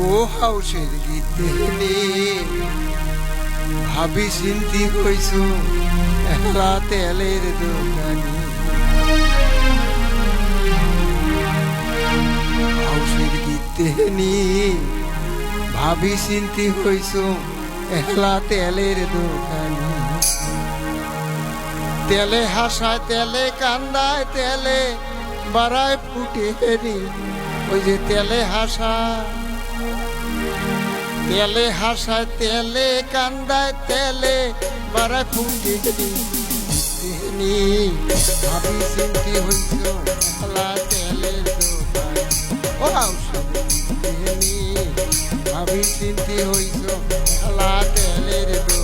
ও হাউসের গীতে ভাবি চিন্তি হইছো একলা তেলের দোকানি। হাউসের গীতে ভাবি চিন্তি হইছো একলা তেলের দোকানি। তেলে হাসায় তেলে কান্দায় তেলে বাড়ায় ফুটে হেরি। ওই যে তেলে হাসায় তেলে কান্দায় তেলে বাড়ায় ফুটে হেরি। ভাবি চিন্তি হইছ একলা তেলের দোকান। ও ভাবি চিন্তি হইছ একলা তেলের দোকান।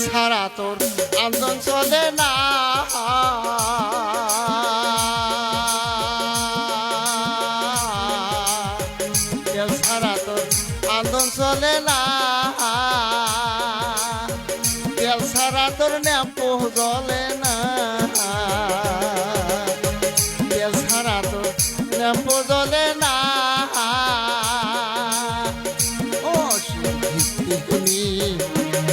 ছাড়া তোর আন্দোলন চলে না, তেল ছাড়া তোর আন্দোলন চলে না, তেল ছাড়া তোর ন্যাম্পো জ্বলে না, তেল ছাড়া তোর ন্যাম্পো জ্বলে না।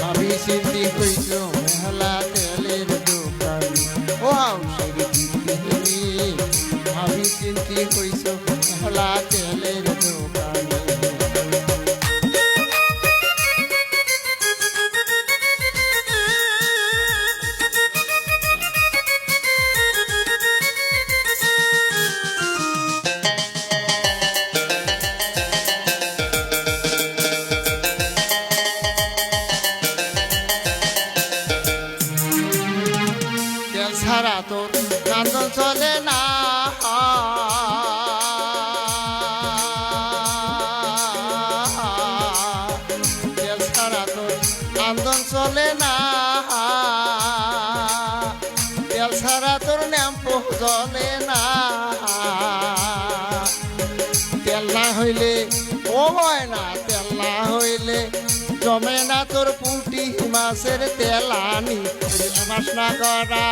ভাবি চিন্তি হইছ মেহলা তেলের দোকানি। ও হাউসের গীতি ভাবি চিন্তি হইছ মেহলা তেলের দোকানি। ছাড়া তোর আন্দোলন চলে না, তেল ছাড়া তোর আন্দোলন চলে না, তেল ছাড়া তোর ন্যাম্পো জ্বলে না। তেল না হইলে ও হয় না, তেল না হইলে জমে না তোর পুঁটি মাছের তেলানি। বাসনা করা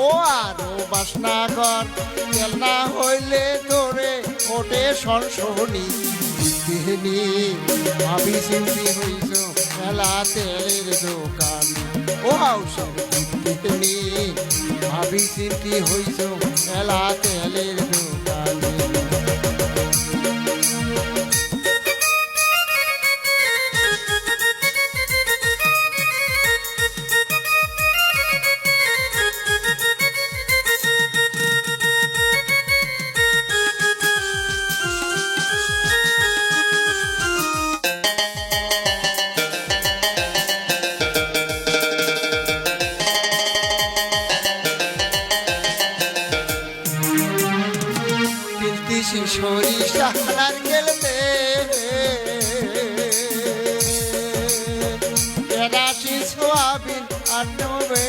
ও আরো বাসনা কর, তেল না হইলে তোরে ওঠে সনসনি। ভাবি চিন্তি হইছ মেলা তেলের দোকান। ও হাউসের গীতি ভাবি চিন্তি হইছ মেলা তেলের দোকান। সরিষা নারকেল তেলাশি সোয়াবিন আনবে।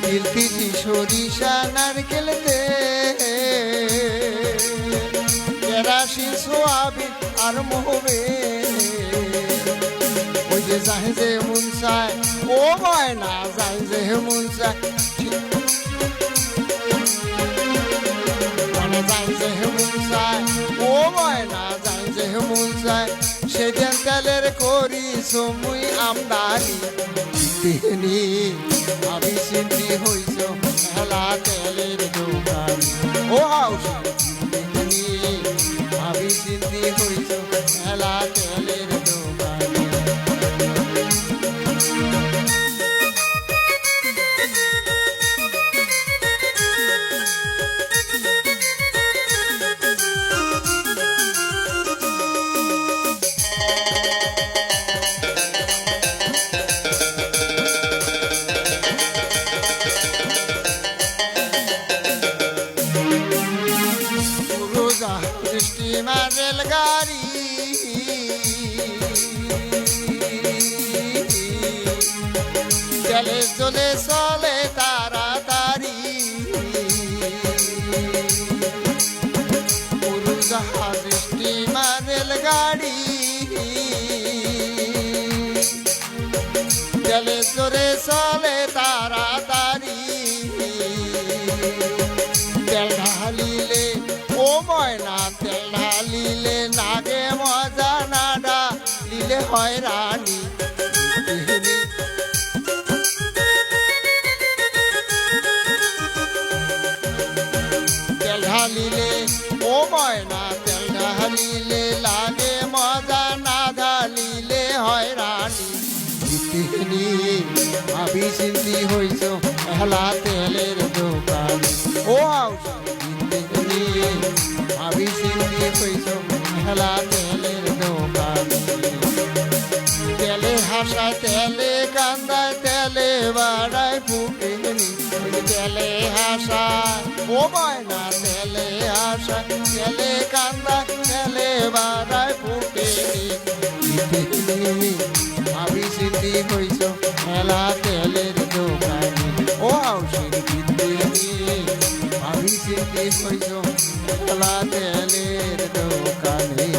তিলতিসি সরিষা নারকেল তেলাশি সোয়াবিন আর মোহবে। ওই যে যাই যে মন চায় ও হয় না, যাই যে মন চায় ও ময়না যাই যে মন চায় সেদিন তেলের করি সমুই আমদানি। ভাবি চিন্তি হইছ মেলা তেলের দোকান। ও হাউসের ভাবি চিন্তি হইছ মেলা তেলের দোকান। তেলে চলে চলে তাড়াতাড়ি উড়োজাহাজ স্টিমার রেলগাড়ি তেলে চলে চলে তাড়াতাড়ি তেল ঢালিলে ও ময়না তেল ঢালিলে নাগে মজা না ঢালিলে হয় রানী তেল ঢালিলে ও ময়না তেল ঢালিলে লাগে মজা না ঢালিলে হয় রানী ভাবি চিন্তি হইছ হেলা তেলের দোকান ও ভাবি চিন্তি হইছ হেলা তেলের দোকান তেলে হাসায় তেলে কান্দায় তেলে বাড়ায় ফুটেনি তেলে হাসায় ও ময়না তেলে হাসায় তেলে কান্দায় তেলে বাড়ায় ফুটেনি ভাবি চিন্তি হইছ মেলা তেলের দোকানে ও আউসের বিদ্যে ভাবি চিন্তি হইছ মেলা তেলের দোকানে